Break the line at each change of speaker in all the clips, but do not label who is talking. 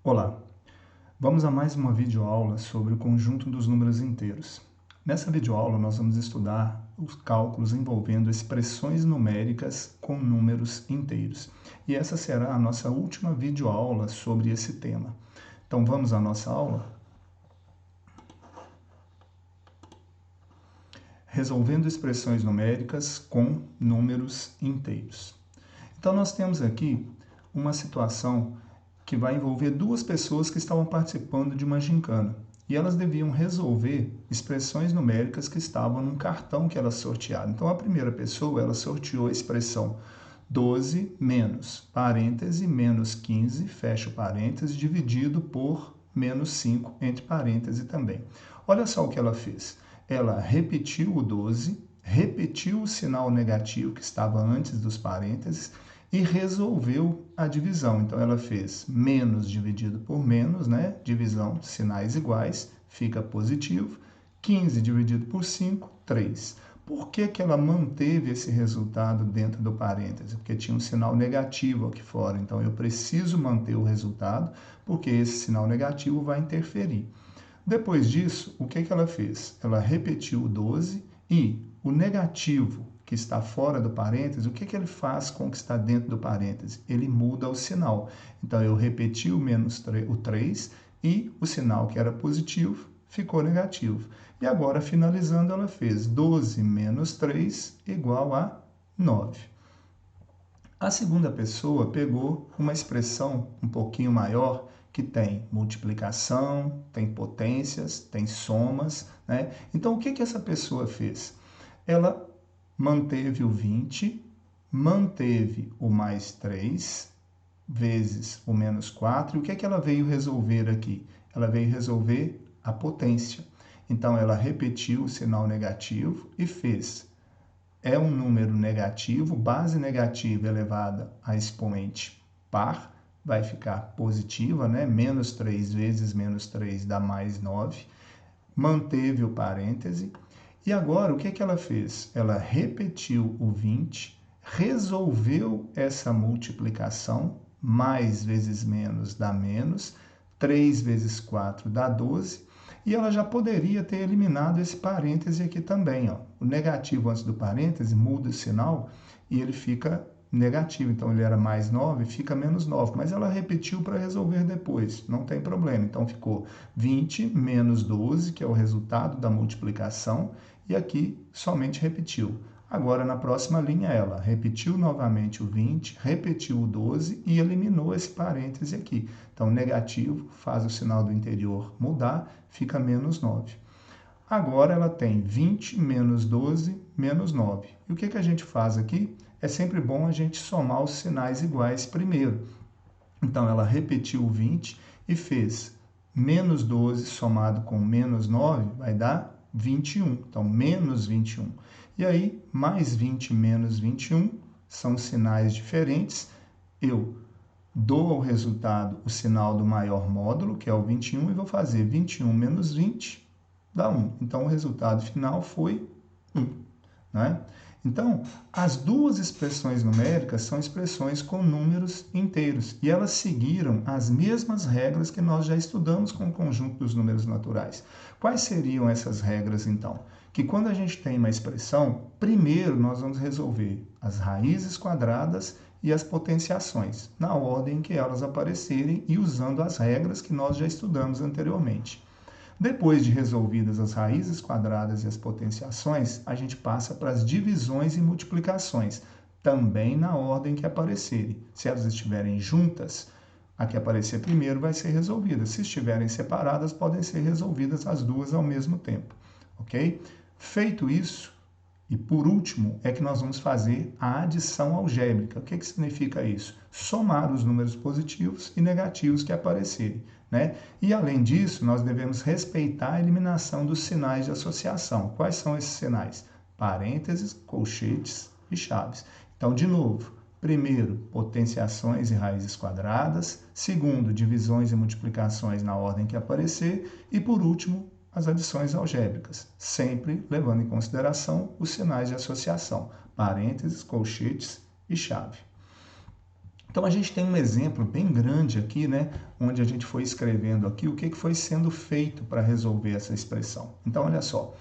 Olá, vamos a mais uma videoaula sobre o conjunto dos números inteiros. Nessa videoaula nós vamos estudar os cálculos envolvendo expressões numéricas com números inteiros. E essa será a nossa última videoaula sobre esse tema. Então vamos à nossa aula? Resolvendo expressões numéricas com números inteiros. Então nós temos aqui uma situação que vai envolver duas pessoas que estavam participando de uma gincana. E elas deviam resolver expressões numéricas que estavam num cartão que elas sortearam. Então, a primeira pessoa, ela sorteou a expressão 12 menos, parêntese, menos 15, fecha o parêntese, dividido por menos 5, entre parênteses também. Olha só o que ela fez. Ela repetiu o 12, repetiu o sinal negativo que estava antes dos parênteses, e resolveu a divisão. Então, ela fez menos dividido por menos, né? Divisão, sinais iguais, fica positivo. 15 dividido por 5, 3. Por que que ela manteve esse resultado dentro do parêntese? Porque tinha um sinal negativo aqui fora. Então, eu preciso manter o resultado, porque esse sinal negativo vai interferir. Depois disso, o que que ela fez? Ela repetiu o 12 e o negativo que está fora do parêntese, o que que ele faz com o que está dentro do parêntese? Ele muda o sinal. Então, eu repeti o 3 e o sinal que era positivo ficou negativo. E agora, finalizando, ela fez 12 menos 3 igual a 9. A segunda pessoa pegou uma expressão um pouquinho maior, que tem multiplicação, tem potências, tem somas, né? Então, o que que essa pessoa fez? Ela manteve o 20, manteve o mais 3, vezes o menos 4. E o que é que ela veio resolver aqui? Ela veio resolver a potência. Então, ela repetiu o sinal negativo e fez. É um número negativo, base negativa elevada a expoente par, vai ficar positiva, né? Menos 3 vezes menos 3 dá mais 9. Manteve o parêntese. E agora, o que que ela fez? Ela repetiu o 20, resolveu essa multiplicação, mais vezes menos dá menos, 3 vezes 4 dá 12, e ela já poderia ter eliminado esse parêntese aqui também. Ó. O negativo antes do parêntese muda o sinal e ele fica negativo. Então, ele era mais 9, fica menos 9. Mas ela repetiu para resolver depois, não tem problema. Então, ficou 20 menos 12, que é o resultado da multiplicação, e aqui somente repetiu. Agora, na próxima linha, ela repetiu novamente o 20, repetiu o 12 e eliminou esse parêntese aqui. Então, negativo faz o sinal do interior mudar, fica menos 9. Agora, ela tem 20 menos 12 menos 9. E o que que a gente faz aqui? É sempre bom a gente somar os sinais iguais primeiro. Então, ela repetiu o 20 e fez menos 12 somado com menos 9 vai dar 21. Então, menos 21. E aí, mais 20 menos 21 são sinais diferentes. Eu dou ao resultado o sinal do maior módulo, que é o 21, e vou fazer 21 menos 20 dá 1. Então, o resultado final foi 1. Né? Então, as duas expressões numéricas são expressões com números inteiros e elas seguiram as mesmas regras que nós já estudamos com o conjunto dos números naturais. Quais seriam essas regras, então? Que quando a gente tem uma expressão, primeiro nós vamos resolver as raízes quadradas e as potenciações, na ordem que elas aparecerem e usando as regras que nós já estudamos anteriormente. Depois de resolvidas as raízes quadradas e as potenciações, a gente passa para as divisões e multiplicações, também na ordem que aparecerem. Se elas estiverem juntas, a que aparecer primeiro vai ser resolvida. Se estiverem separadas, podem ser resolvidas as duas ao mesmo tempo. Ok? Feito isso, e por último, é que nós vamos fazer a adição algébrica. O que que significa isso? Somar os números positivos e negativos que aparecerem. Né? E, além disso, nós devemos respeitar a eliminação dos sinais de associação. Quais são esses sinais? Parênteses, colchetes e chaves. Então, de novo, primeiro, potenciações e raízes quadradas. Segundo, divisões e multiplicações na ordem que aparecer. E, por último, as adições algébricas, sempre levando em consideração os sinais de associação, parênteses, colchetes e chave. Então, a gente tem um exemplo bem grande aqui, né, onde a gente foi escrevendo aqui o que foi sendo feito para resolver essa expressão. Então, olha só.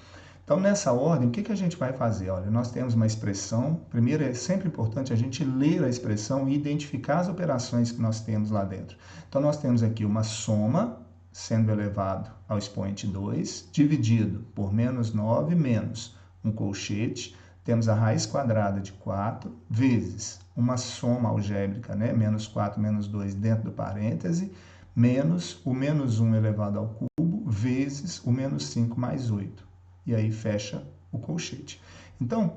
Então, nessa ordem, o que a gente vai fazer? Olha, nós temos uma expressão. Primeiro, é sempre importante a gente ler a expressão e identificar as operações que nós temos lá dentro. Então, nós temos aqui uma soma sendo elevado ao expoente 2, dividido por menos 9 menos um colchete. Temos a raiz quadrada de 4 vezes uma soma algébrica, né? Menos 4 menos 2 dentro do parêntese, menos o menos 1 elevado ao cubo, vezes o menos 5 mais 8. E aí fecha o colchete. Então,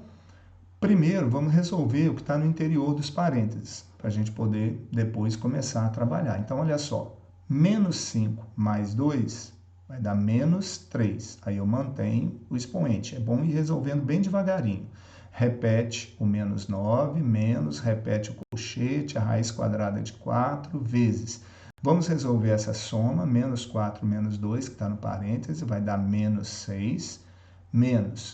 primeiro vamos resolver o que está no interior dos parênteses, para a gente poder depois começar a trabalhar. Então, olha só, menos 5 mais 2 vai dar menos 3. Aí eu mantenho o expoente. É bom ir resolvendo bem devagarinho. Repete o menos 9, menos, repete o colchete, a raiz quadrada de 4, vezes. Vamos resolver essa soma, menos 4 menos 2, que está no parêntese, vai dar menos 6, menos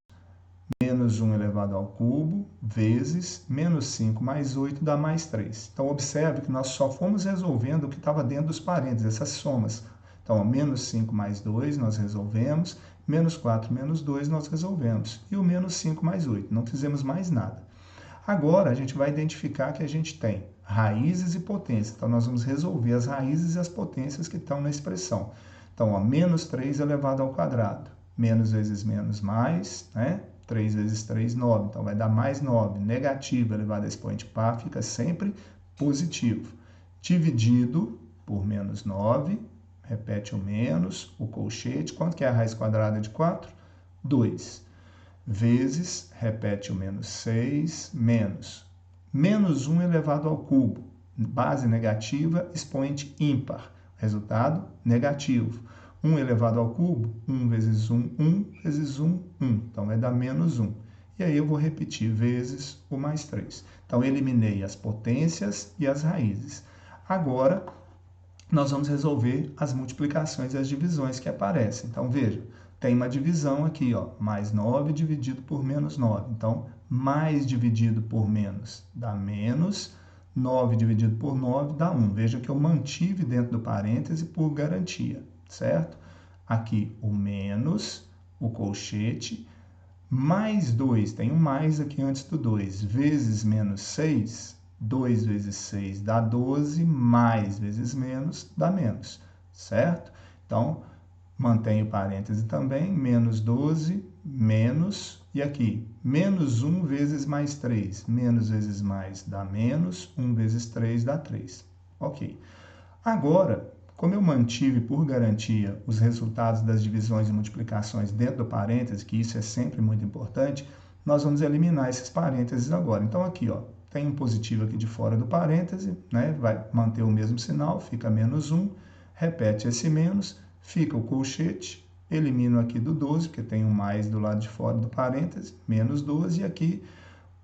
1 elevado ao cubo, vezes menos 5 mais 8 dá mais 3. Então, observe que nós só fomos resolvendo o que estava dentro dos parênteses, essas somas. Então, ó, menos 5 mais 2 nós resolvemos, menos 4 menos 2 nós resolvemos, e o menos 5 mais 8, não fizemos mais nada. Agora, a gente vai identificar que a gente tem raízes e potências. Então, nós vamos resolver as raízes e as potências que estão na expressão. Então, ó, menos 3 elevado ao quadrado. Menos vezes menos mais, né? 3 vezes 3, 9. Então, vai dar mais 9. Negativo elevado a expoente par fica sempre positivo. Dividido por menos 9. Repete o menos, o colchete. Quanto que é a raiz quadrada de 4? 2. Vezes, repete o menos 6, menos 1 elevado ao cubo. Base negativa, expoente ímpar. Resultado negativo. 1 elevado ao cubo, 1 vezes 1, 1 vezes 1, 1. Então, vai dar menos 1. E aí eu vou repetir vezes o mais 3. Então, eliminei as potências e as raízes. Agora, nós vamos resolver as multiplicações e as divisões que aparecem. Então, veja, tem uma divisão aqui, ó, mais 9 dividido por menos 9. Então, mais dividido por menos dá menos, 9 dividido por 9 dá 1. Veja que eu mantive dentro do parêntese por garantia, certo? Aqui o menos, o colchete, mais 2, tem um mais aqui antes do 2, vezes menos 6, 2 vezes 6 dá 12, mais vezes menos dá menos, certo? Então, mantenho o parêntese também, menos 12, menos, e aqui, menos 1 vezes mais 3, menos vezes mais dá menos, 1 vezes 3 dá 3. Ok. Agora, como eu mantive por garantia os resultados das divisões e multiplicações dentro do parêntese, que isso é sempre muito importante, nós vamos eliminar esses parênteses agora. Então, aqui, ó, tem um positivo aqui de fora do parêntese, né? Vai manter o mesmo sinal, fica menos 1, repete esse menos, fica o colchete, elimino aqui do 12, porque tem um mais do lado de fora do parêntese, menos 12, e aqui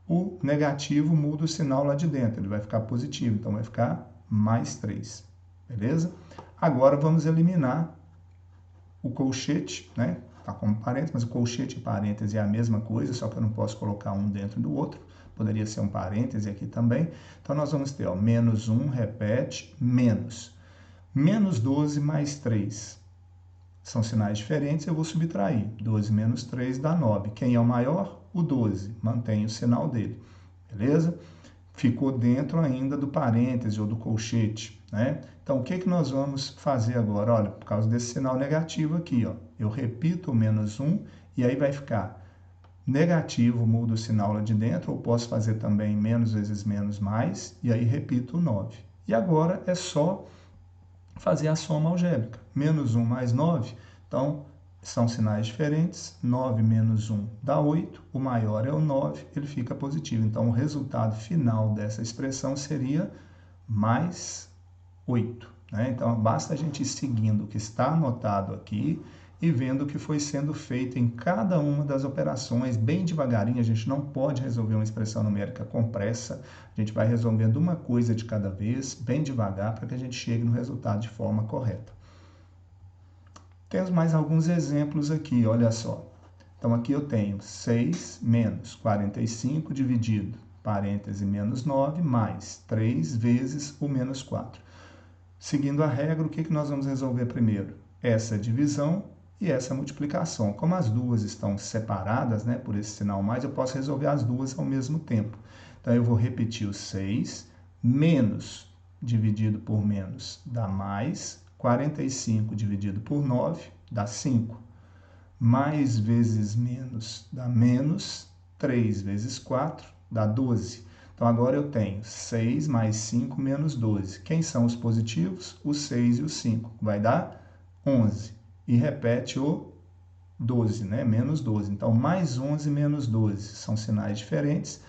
o negativo muda o sinal lá de dentro, ele vai ficar positivo, então vai ficar mais 3, beleza? Agora vamos eliminar o colchete, né? Tá como parêntese, mas o colchete e parêntese é a mesma coisa, só que eu não posso colocar um dentro do outro. Poderia ser um parêntese aqui também. Então, nós vamos ter, ó, menos 1, repete, menos. Menos 12 mais 3. São sinais diferentes, eu vou subtrair. 12 menos 3 dá 9. Quem é o maior? O 12. Mantém o sinal dele, beleza? Ficou dentro ainda do parêntese ou do colchete, né? Então, o que nós vamos fazer agora? Olha, por causa desse sinal negativo aqui, ó, eu repito o menos 1 e aí vai ficar negativo, muda o sinal lá de dentro, ou posso fazer também menos vezes menos mais, e aí repito o 9. E agora é só fazer a soma algébrica. Menos 1 mais 9, então são sinais diferentes, 9 menos 1 dá 8, o maior é o 9, ele fica positivo. Então, o resultado final dessa expressão seria mais 8. Né? Então, basta a gente ir seguindo o que está anotado aqui e vendo o que foi sendo feito em cada uma das operações, bem devagarinho. A gente não pode resolver uma expressão numérica com pressa, a gente vai resolvendo uma coisa de cada vez, bem devagar, para que a gente chegue no resultado de forma correta. Temos mais alguns exemplos aqui, olha só. Então, aqui eu tenho 6 menos 45 dividido parêntese, menos 9, mais 3 vezes o menos 4. Seguindo a regra, o que nós vamos resolver primeiro? Essa divisão e essa multiplicação. Como as duas estão separadas, né, por esse sinal mais, eu posso resolver as duas ao mesmo tempo. Então, eu vou repetir o 6, menos dividido por menos dá mais, 45 dividido por 9 dá 5. Mais vezes menos dá menos, 3 vezes 4 dá 12. Então, agora eu tenho 6 mais 5 menos 12. Quem são os positivos? O 6 e o 5. Vai dar 11. E repete o 12, né? Menos 12. Então, mais 11 menos 12 são sinais diferentes.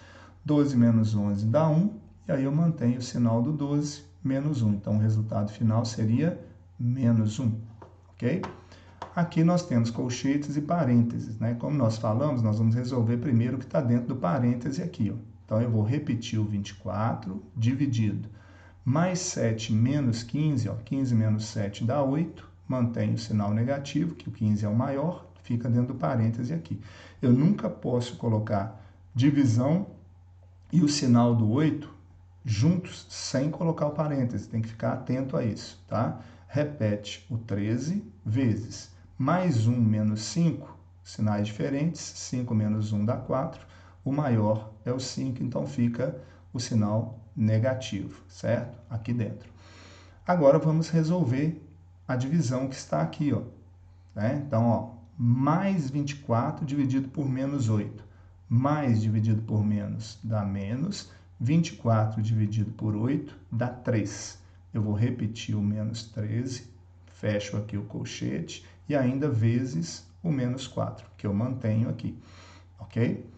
12 menos 11 dá 1. E aí eu mantenho o sinal do 12, menos 1. Então, o resultado final seria menos 1. Ok? Aqui nós temos colchetes e parênteses, né? Como nós falamos, nós vamos resolver primeiro o que está dentro do parêntese aqui, ó. Então, eu vou repetir o 24 dividido mais 7 menos 15, ó, 15 menos 7 dá 8, mantenho o sinal negativo, que o 15 é o maior, fica dentro do parêntese aqui. Eu nunca posso colocar divisão e o sinal do 8 juntos sem colocar o parêntese, tem que ficar atento a isso, tá? Repete o 13 vezes mais 1 menos 5, sinais diferentes, 5 menos 1 dá 4, o maior é o 5, então fica o sinal negativo, certo? Aqui dentro. Agora vamos resolver a divisão que está aqui, ó. Né? Então, ó, mais 24 dividido por menos 8. Mais dividido por menos dá menos. 24 dividido por 8 dá 3. Eu vou repetir o menos 13, fecho aqui o colchete e ainda vezes o menos 4, que eu mantenho aqui, ok?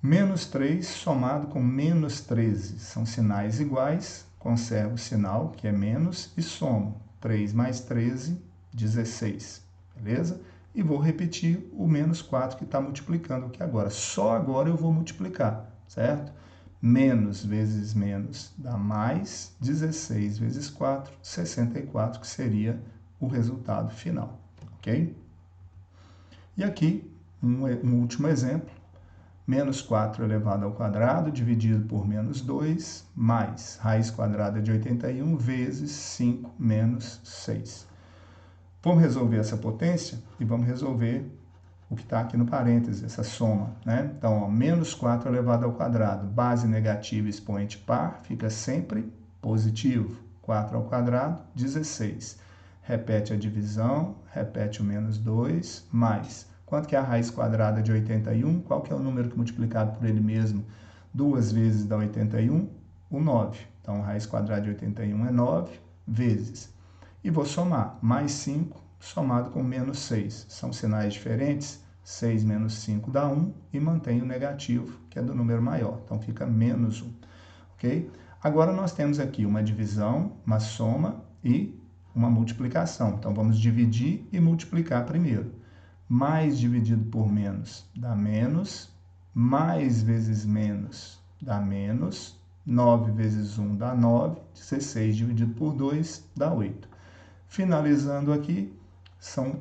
Menos 3 somado com menos 13 são sinais iguais, conservo o sinal, que é menos, e somo 3 mais 13, 16, beleza? E vou repetir o menos 4 que está multiplicando aqui agora. Só agora eu vou multiplicar, certo? Menos vezes menos dá mais, 16 vezes 4, 64, que seria o resultado final, ok? E aqui, um último exemplo. Menos 4 elevado ao quadrado, dividido por menos 2, mais raiz quadrada de 81, vezes 5 menos 6. Vamos resolver essa potência e vamos resolver o que está aqui no parêntese, essa soma, né? Então, ó, menos 4 elevado ao quadrado, base negativa, expoente par, fica sempre positivo. 4 ao quadrado, 16. Repete a divisão, repete o menos 2, mais. Quanto que é a raiz quadrada de 81? Qual que é o número que multiplicado por ele mesmo 2 vezes dá 81? O 9. Então, a raiz quadrada de 81 é 9 vezes. E vou somar. Mais 5 somado com menos 6. São sinais diferentes. 6 menos 5 dá 1 e mantém o negativo, que é do número maior. Então, fica menos 1. Ok? Agora, nós temos aqui uma divisão, uma soma e uma multiplicação. Então, vamos dividir e multiplicar primeiro. Mais dividido por menos dá menos, mais vezes menos dá menos, 9 vezes 1 dá 9, 16 dividido por 2 dá 8. Finalizando aqui,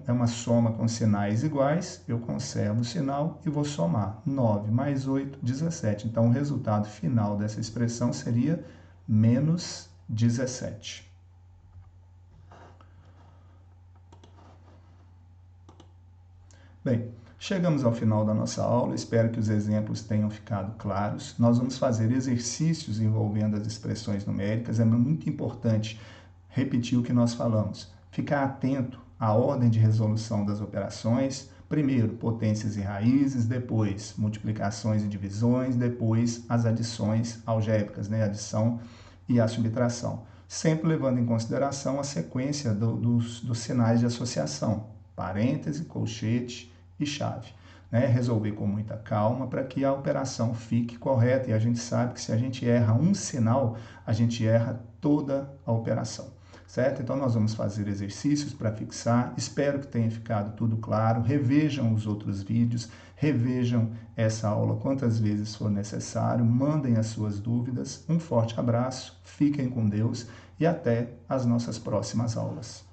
é uma soma com sinais iguais, eu conservo o sinal e vou somar 9 mais 8, 17. Então, o resultado final dessa expressão seria menos 17. Bem, chegamos ao final da nossa aula, espero que os exemplos tenham ficado claros. Nós vamos fazer exercícios envolvendo as expressões numéricas, é muito importante repetir o que nós falamos. Ficar atento à ordem de resolução das operações, primeiro potências e raízes, depois multiplicações e divisões, depois as adições algébricas, né? Adição e a subtração. Sempre levando em consideração a sequência dos sinais de associação, parêntese, colchete e chave. Né? Resolver com muita calma para que a operação fique correta. E a gente sabe que se a gente erra um sinal, a gente erra toda a operação. Certo? Então, nós vamos fazer exercícios para fixar. Espero que tenha ficado tudo claro. Revejam os outros vídeos, revejam essa aula quantas vezes for necessário. Mandem as suas dúvidas. Um forte abraço, fiquem com Deus e até as nossas próximas aulas.